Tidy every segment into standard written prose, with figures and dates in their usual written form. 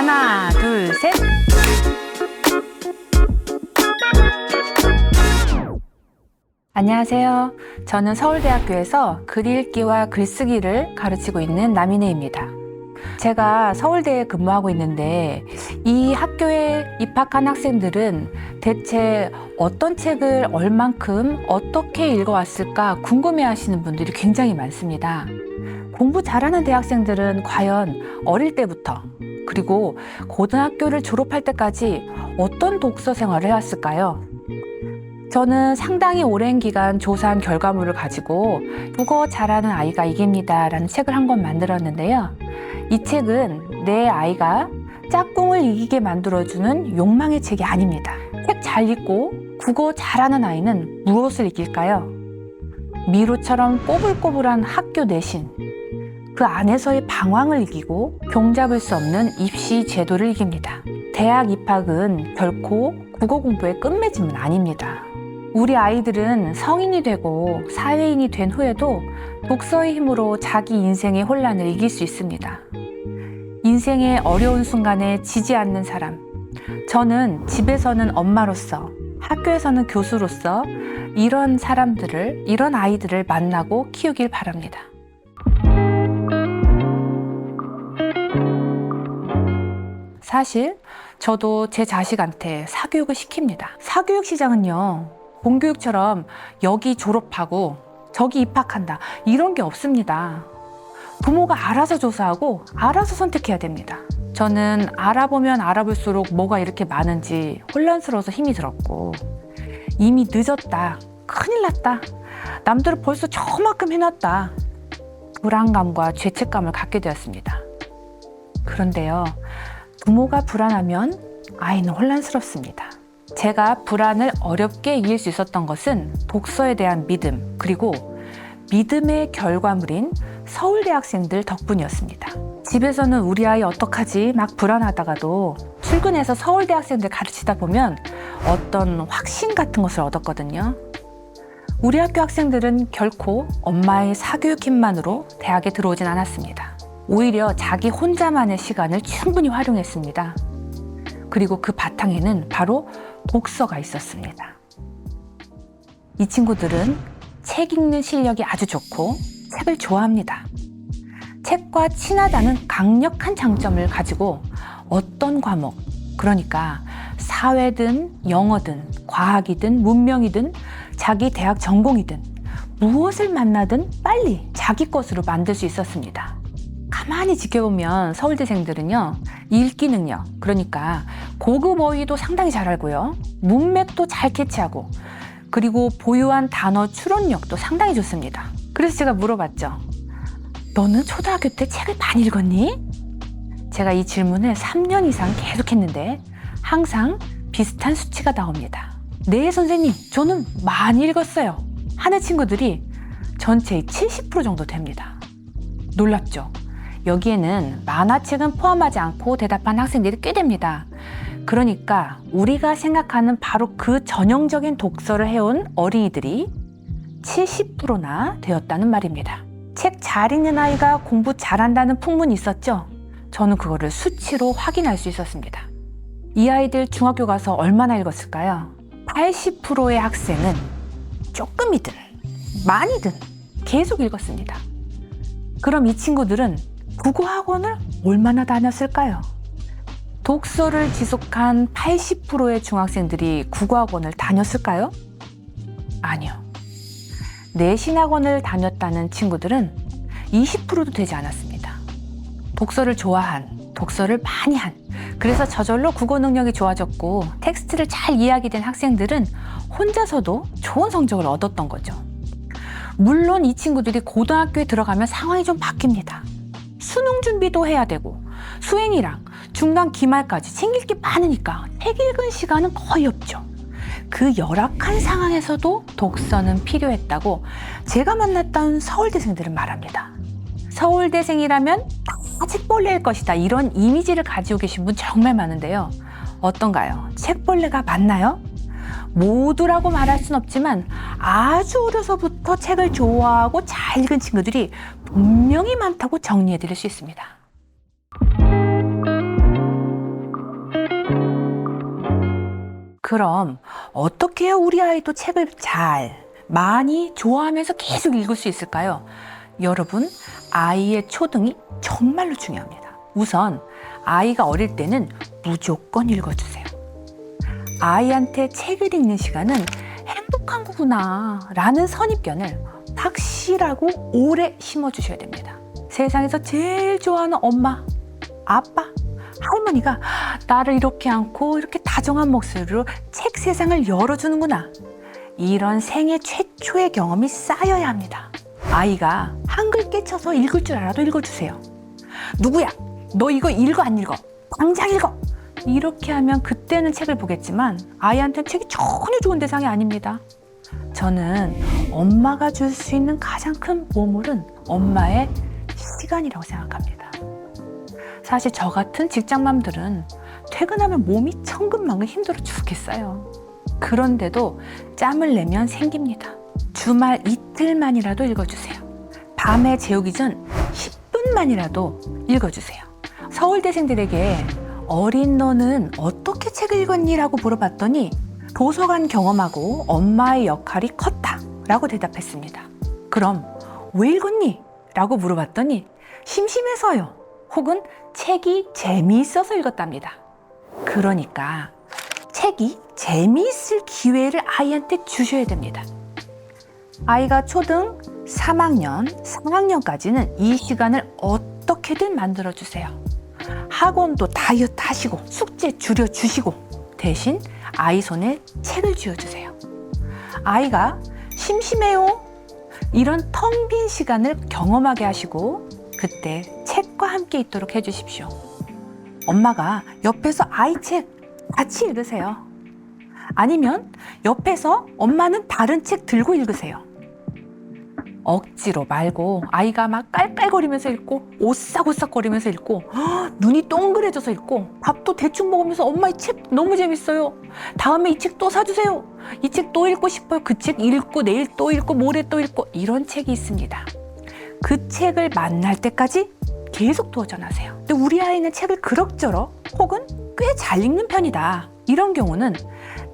하나, 둘, 셋. 안녕하세요. 저는 서울대학교에서 글 읽기와 글쓰기를 가르치고 있는 남인혜입니다. 제가 서울대에 근무하고 있는데 이 학교에 입학한 학생들은 대체 어떤 책을 얼만큼 어떻게 읽어왔을까 궁금해하시는 분들이 굉장히 많습니다. 공부 잘하는 대학생들은 과연 어릴 때부터 그리고 고등학교를 졸업할 때까지 어떤 독서 생활을 해왔을까요? 저는 상당히 오랜 기간 조사한 결과물을 가지고 국어 잘하는 아이가 이깁니다 라는 책을 한 권 만들었는데요. 이 책은 내 아이가 짝꿍을 이기게 만들어주는 욕망의 책이 아닙니다. 책 잘 읽고 국어 잘하는 아이는 무엇을 이길까요? 미로처럼 꼬불꼬불한 학교 내신, 그 안에서의 방황을 이기고 종잡을 수 없는 입시 제도를 이깁니다. 대학 입학은 결코 국어 공부의 끝맺음은 아닙니다. 우리 아이들은 성인이 되고 사회인이 된 후에도 독서의 힘으로 자기 인생의 혼란을 이길 수 있습니다. 인생의 어려운 순간에 지지 않는 사람, 저는 집에서는 엄마로서, 학교에서는 교수로서 이런 사람들을, 이런 아이들을 만나고 키우길 바랍니다. 사실 저도 제 자식한테 사교육을 시킵니다. 사교육 시장은요, 공교육처럼 여기 졸업하고 저기 입학한다 이런 게 없습니다. 부모가 알아서 조사하고 알아서 선택해야 됩니다. 저는 알아보면 알아볼수록 뭐가 이렇게 많은지 혼란스러워서 힘이 들었고, 이미 늦었다, 큰일 났다, 남들은 벌써 저만큼 해놨다, 불안감과 죄책감을 갖게 되었습니다. 그런데요, 부모가 불안하면 아이는 혼란스럽습니다. 제가 불안을 어렵게 이길 수 있었던 것은 독서에 대한 믿음, 그리고 믿음의 결과물인 서울대 학생들 덕분이었습니다. 집에서는 우리 아이 어떡하지 막 불안하다가도 출근해서 서울대 학생들 가르치다 보면 어떤 확신 같은 것을 얻었거든요. 우리 학교 학생들은 결코 엄마의 사교육 힘만으로 대학에 들어오진 않았습니다. 오히려 자기 혼자만의 시간을 충분히 활용했습니다. 그리고 그 바탕에는 바로 독서가 있었습니다. 이 친구들은 책 읽는 실력이 아주 좋고 책을 좋아합니다. 책과 친하다는 강력한 장점을 가지고 어떤 과목, 그러니까 사회든 영어든 과학이든 문명이든 자기 대학 전공이든 무엇을 만나든 빨리 자기 것으로 만들 수 있었습니다. 가만히 지켜보면 서울대생들은요, 읽기 능력, 그러니까 고급 어휘도 상당히 잘 알고요, 문맥도 잘 캐치하고, 그리고 보유한 단어 추론력도 상당히 좋습니다. 그래서 제가 물어봤죠. 너는 초등학교 때 책을 많이 읽었니? 제가 이 질문을 3년 이상 계속 했는데 항상 비슷한 수치가 나옵니다. 네, 선생님, 저는 많이 읽었어요 하는 친구들이 전체의 70% 정도 됩니다. 놀랍죠? 여기에는 만화책은 포함하지 않고 대답한 학생들이 꽤 됩니다. 그러니까 우리가 생각하는 바로 그 전형적인 독서를 해온 어린이들이 70%나 되었다는 말입니다. 책 잘 읽는 아이가 공부 잘한다는 풍문이 있었죠? 저는 그거를 수치로 확인할 수 있었습니다. 이 아이들 중학교 가서 얼마나 읽었을까요? 80%의 학생은 조금이든 많이든 계속 읽었습니다. 그럼 이 친구들은 국어학원을 얼마나 다녔을까요? 독서를 지속한 80%의 중학생들이 국어학원을 다녔을까요? 아니요. 내신학원을 다녔다는 친구들은 20%도 되지 않았습니다. 독서를 좋아한, 독서를 많이 한, 그래서 저절로 국어 능력이 좋아졌고 텍스트를 잘 이해하게 된 학생들은 혼자서도 좋은 성적을 얻었던 거죠. 물론 이 친구들이 고등학교에 들어가면 상황이 좀 바뀝니다. 수능 준비도 해야 되고 수행이랑 중간 기말까지 챙길 게 많으니까 책 읽은 시간은 거의 없죠. 그 열악한 상황에서도 독서는 필요했다고 제가 만났던 서울대생들은 말합니다. 서울대생이라면 다 책벌레일 것이다, 이런 이미지를 가지고 계신 분 정말 많은데요. 어떤가요? 책벌레가 맞나요? 모두라고 말할 순 없지만 아주 어려서부터 책을 좋아하고 잘 읽은 친구들이 분명히 많다고 정리해 드릴 수 있습니다. 그럼 어떻게 해야 우리 아이도 책을 많이 좋아하면서 계속 읽을 수 있을까요? 여러분, 아이의 초등이 정말로 중요합니다. 우선 아이가 어릴 때는 무조건 읽어주세요. 아이한테 책을 읽는 시간은 행복한 거구나 라는 선입견을 확실하고 오래 심어주셔야 됩니다. 세상에서 제일 좋아하는 엄마, 아빠, 할머니가 나를 이렇게 안고 이렇게 다정한 목소리로 책 세상을 열어주는구나. 이런 생애 최초의 경험이 쌓여야 합니다. 아이가 한글 깨쳐서 읽을 줄 알아도 읽어주세요. 누구야? 너 이거 읽어 안 읽어? 당장 읽어! 이렇게 하면 그때는 책을 보겠지만 아이한테는 책이 전혀 좋은 대상이 아닙니다. 저는 엄마가 줄 수 있는 가장 큰 보물은 엄마의 시간이라고 생각합니다. 사실 저 같은 직장맘들은 퇴근하면 몸이 천근만근 힘들어 죽겠어요. 그런데도 짬을 내면 생깁니다. 주말 이틀만이라도 읽어주세요. 밤에 재우기 전 10분만이라도 읽어주세요. 서울대생들에게 어린 너는 어떻게 책을 읽었니? 라고 물어봤더니 도서관 경험하고 엄마의 역할이 컸다 라고 대답했습니다. 그럼 왜 읽었니? 라고 물어봤더니 심심해서요. 혹은 책이 재미있어서 읽었답니다. 그러니까 책이 재미있을 기회를 아이한테 주셔야 됩니다. 아이가 초등 3학년, 4학년까지는 이 시간을 어떻게든 만들어주세요. 학원도 다이어트 하시고 숙제 줄여주시고 대신 아이 손에 책을 쥐어주세요. 아이가 심심해요. 이런 텅 빈 시간을 경험하게 하시고 그때 책과 함께 있도록 해주십시오. 엄마가 옆에서 아이 책 같이 읽으세요. 아니면 옆에서 엄마는 다른 책 들고 읽으세요. 억지로 말고 아이가 막 깔깔거리면서 읽고 오싹오싹거리면서 읽고 눈이 동그래져서 읽고 밥도 대충 먹으면서 엄마 이 책 너무 재밌어요. 다음에 이 책 또 사주세요. 이 책 또 읽고 싶어요. 그 책 읽고 내일 또 읽고 모레 또 읽고 이런 책이 있습니다. 그 책을 만날 때까지 계속 도전하세요. 근데 우리 아이는 책을 그럭저럭 혹은 꽤 잘 읽는 편이다. 이런 경우는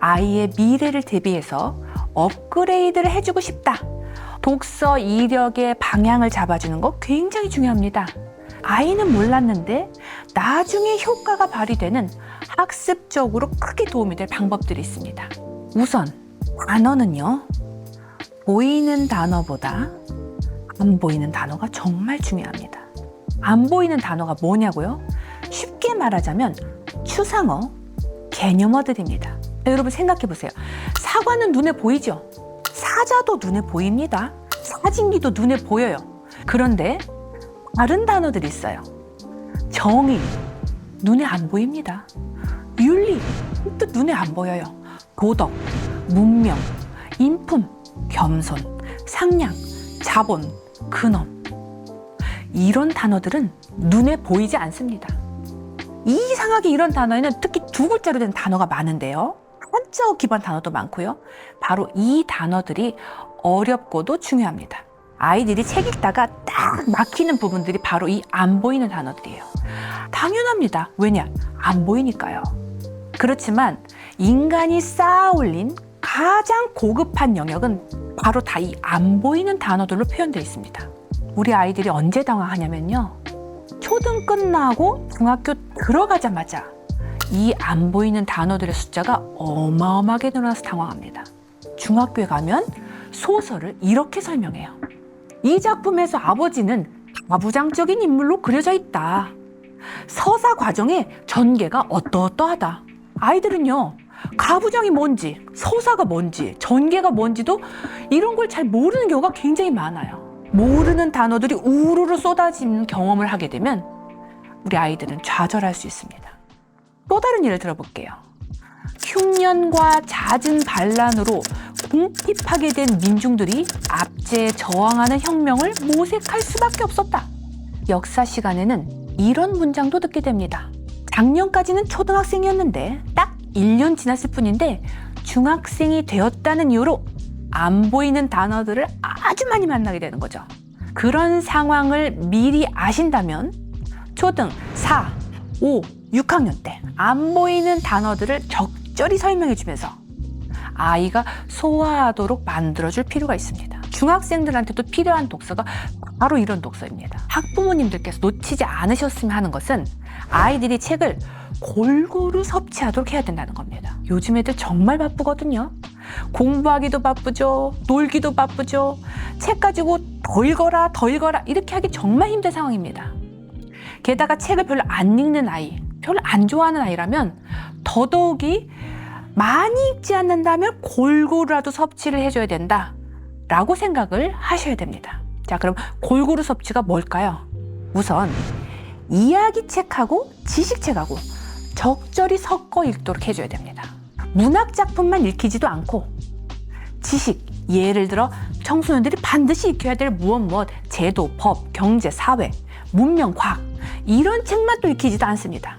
아이의 미래를 대비해서 업그레이드를 해주고 싶다. 독서 이력의 방향을 잡아주는 거 굉장히 중요합니다. 아이는 몰랐는데 나중에 효과가 발휘되는 학습적으로 크게 도움이 될 방법들이 있습니다. 우선 단어는요, 보이는 단어보다 안 보이는 단어가 정말 중요합니다. 안 보이는 단어가 뭐냐고요? 쉽게 말하자면 추상어, 개념어들입니다. 여러분 생각해 보세요. 사과는 눈에 보이죠? 사자도 눈에 보입니다. 사진기도 눈에 보여요. 그런데 다른 단어들이 있어요. 정의, 눈에 안 보입니다. 윤리, 또 눈에 안 보여요. 도덕, 문명, 인품, 겸손, 상냥, 자본, 근엄. 이런 단어들은 눈에 보이지 않습니다. 이상하게 이런 단어에는 특히 두 글자로 된 단어가 많은데요. 한자어 기반 단어도 많고요. 바로 이 단어들이 어렵고도 중요합니다. 아이들이 책 읽다가 딱 막히는 부분들이 바로 이 안 보이는 단어들이에요. 당연합니다. 왜냐? 안 보이니까요. 그렇지만 인간이 쌓아 올린 가장 고급한 영역은 바로 다 이 안 보이는 단어들로 표현되어 있습니다. 우리 아이들이 언제 당황하냐면요. 초등 끝나고 중학교 들어가자마자 이 안 보이는 단어들의 숫자가 어마어마하게 늘어나서 당황합니다. 중학교에 가면 소설을 이렇게 설명해요. 이 작품에서 아버지는 가부장적인 인물로 그려져 있다. 서사 과정의 전개가 어떠어떠하다. 아이들은요, 가부장이 뭔지, 서사가 뭔지, 전개가 뭔지도 이런 걸 잘 모르는 경우가 굉장히 많아요. 모르는 단어들이 우르르 쏟아지는 경험을 하게 되면 우리 아이들은 좌절할 수 있습니다. 또 다른 예를 들어볼게요. 흉년과 잦은 반란으로 궁핍하게 된 민중들이 압제에 저항하는 혁명을 모색할 수밖에 없었다. 역사 시간에는 이런 문장도 듣게 됩니다. 작년까지는 초등학생이었는데 딱 1년 지났을 뿐인데 중학생이 되었다는 이유로 안 보이는 단어들을 아주 많이 만나게 되는 거죠. 그런 상황을 미리 아신다면 초등 4, 5, 6학년 때 안 보이는 단어들을 적절히 설명해주면서 아이가 소화하도록 만들어줄 필요가 있습니다. 중학생들한테도 필요한 독서가 바로 이런 독서입니다. 학부모님들께서 놓치지 않으셨으면 하는 것은 아이들이 책을 골고루 섭취하도록 해야 된다는 겁니다. 요즘 애들 정말 바쁘거든요. 공부하기도 바쁘죠. 놀기도 바쁘죠. 책 가지고 더 읽어라 이렇게 하기 정말 힘든 상황입니다. 게다가 책을 별로 안 읽는 아이, 별로 안 좋아하는 아이라면 더더욱이 많이 읽지 않는다면 골고루라도 섭취를 해줘야 된다 라고 생각을 하셔야 됩니다. 자, 그럼 골고루 섭취가 뭘까요? 우선 이야기책하고 지식책하고 적절히 섞어 읽도록 해줘야 됩니다. 문학작품만 읽히지도 않고 지식, 예를 들어 청소년들이 반드시 익혀야 될 무엇, 제도, 법, 경제, 사회, 문명, 과학 이런 책만 또 읽히지도 않습니다.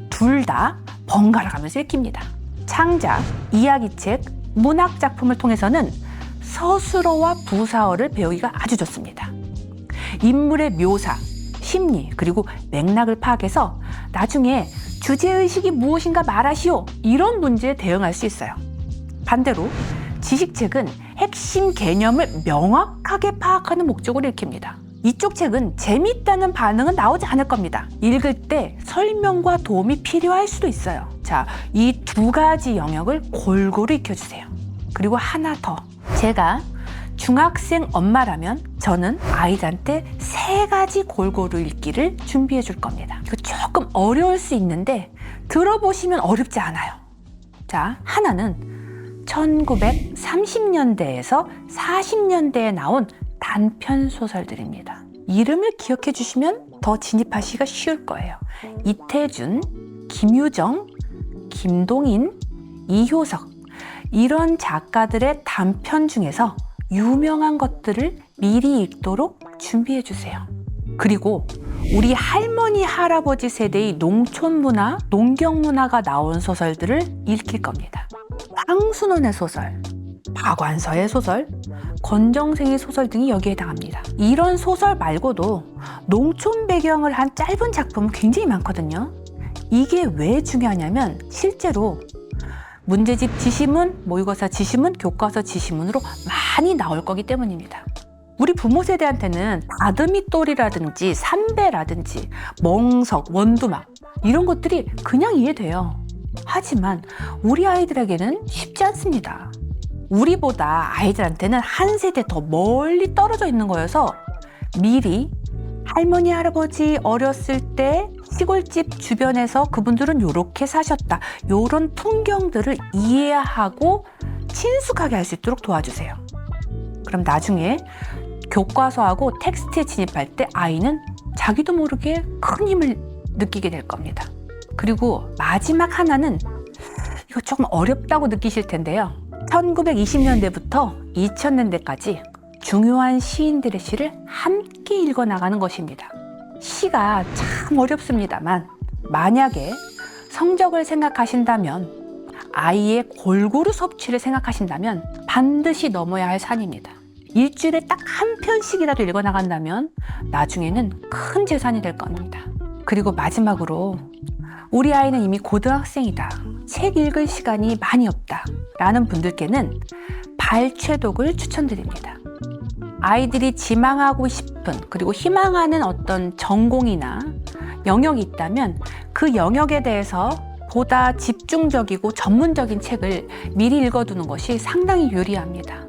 둘 다 번갈아 가면서 읽힙니다. 창작, 이야기책, 문학작품을 통해서는 서술어와 부사어를 배우기가 아주 좋습니다. 인물의 묘사, 심리, 그리고 맥락을 파악해서 나중에 주제의식이 무엇인가 말하시오 이런 문제에 대응할 수 있어요. 반대로 지식책은 핵심 개념을 명확하게 파악하는 목적으로 읽힙니다. 이쪽 책은 재미있다는 반응은 나오지 않을 겁니다. 읽을 때 설명과 도움이 필요할 수도 있어요. 자, 이 두 가지 영역을 골고루 익혀주세요. 그리고 하나 더. 제가 중학생 엄마라면 저는 아이들한테 3가지 골고루 읽기를 준비해 줄 겁니다. 이거 조금 어려울 수 있는데 들어보시면 어렵지 않아요. 자, 하나는 1930년대에서 40년대에 나온 단편 소설들입니다. 이름을 기억해 주시면 더 진입하시기가 쉬울 거예요. 이태준, 김유정, 김동인, 이효석 이런 작가들의 단편 중에서 유명한 것들을 미리 읽도록 준비해 주세요. 그리고 우리 할머니, 할아버지 세대의 농촌 문화, 농경 문화가 나온 소설들을 읽힐 겁니다. 황순원의 소설, 박완서의 소설, 권정생의 소설 등이 여기에 해당합니다. 이런 소설 말고도 농촌 배경을 한 짧은 작품은 굉장히 많거든요. 이게 왜 중요하냐면 실제로 문제집 지시문, 모의고사 지시문, 교과서 지시문으로 많이 나올 거기 때문입니다. 우리 부모 세대한테는 다듬이돌이라든지 삼배라든지 멍석, 원두막 이런 것들이 그냥 이해돼요. 하지만 우리 아이들에게는 쉽지 않습니다. 우리보다 아이들한테는 한 세대 더 멀리 떨어져 있는 거여서 미리 할머니, 할아버지 어렸을 때 시골집 주변에서 그분들은 이렇게 사셨다. 이런 풍경들을 이해하고 친숙하게 할 수 있도록 도와주세요. 그럼 나중에 교과서하고 텍스트에 진입할 때 아이는 자기도 모르게 큰 힘을 느끼게 될 겁니다. 그리고 마지막 하나는 이거 조금 어렵다고 느끼실 텐데요. 1920년대부터 2000년대까지 중요한 시인들의 시를 함께 읽어나가는 것입니다. 시가 참 어렵습니다만 만약에 성적을 생각하신다면 아이의 골고루 섭취를 생각하신다면 반드시 넘어야 할 산입니다. 일주일에 딱 한 편씩이라도 읽어나간다면 나중에는 큰 재산이 될 겁니다. 그리고 마지막으로 우리 아이는 이미 고등학생이다. 책 읽을 시간이 많이 없다. 라는 분들께는 발췌독을 추천드립니다. 아이들이 지망하고 싶은 그리고 희망하는 어떤 전공이나 영역이 있다면 그 영역에 대해서 보다 집중적이고 전문적인 책을 미리 읽어두는 것이 상당히 유리합니다.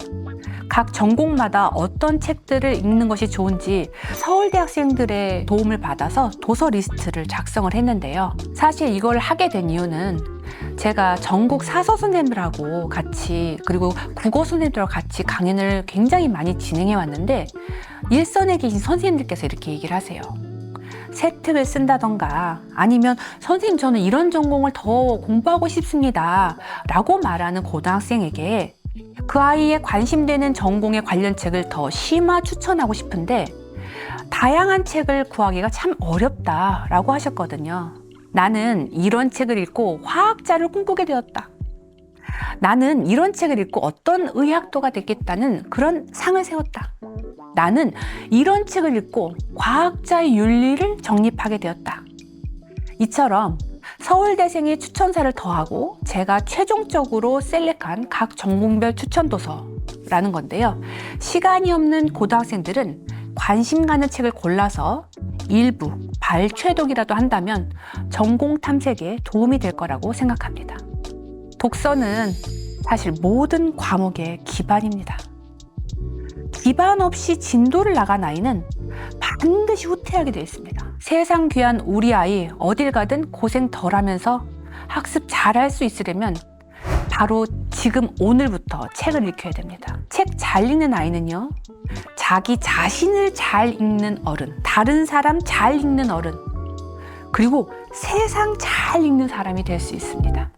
각 전공마다 어떤 책들을 읽는 것이 좋은지 서울대 학생들의 도움을 받아서 도서 리스트를 작성을 했는데요. 사실 이걸 하게 된 이유는 제가 전국 사서 선생님들하고 같이 그리고 국어 선생님들하고 같이 강연을 굉장히 많이 진행해 왔는데 일선에 계신 선생님들께서 이렇게 얘기를 하세요. 새 책을 쓴다던가 아니면 선생님 저는 이런 전공을 더 공부하고 싶습니다 라고 말하는 고등학생에게 그 아이의 관심되는 전공에 관련 책을 더 심화 추천하고 싶은데 다양한 책을 구하기가 참 어렵다라고 하셨거든요. 나는 이런 책을 읽고 화학자를 꿈꾸게 되었다. 나는 이런 책을 읽고 어떤 의학도가 됐겠다는 그런 상을 세웠다. 나는 이런 책을 읽고 과학자의 윤리를 정립하게 되었다. 이처럼 서울대생의 추천사를 더하고 제가 최종적으로 셀렉한 각 전공별 추천 도서라는 건데요. 시간이 없는 고등학생들은 관심 가는 책을 골라서 일부 발췌독이라도 한다면 전공 탐색에 도움이 될 거라고 생각합니다. 독서는 사실 모든 과목의 기반입니다. 기반 없이 진도를 나간 아이는 반드시 후퇴하게 되어 있습니다. 세상 귀한 우리 아이 어딜 가든 고생 덜 하면서 학습 잘할 수 있으려면 바로 지금 오늘부터 책을 읽혀야 됩니다. 책 잘 읽는 아이는요, 자기 자신을 잘 읽는 어른, 다른 사람 잘 읽는 어른, 그리고 세상 잘 읽는 사람이 될 수 있습니다.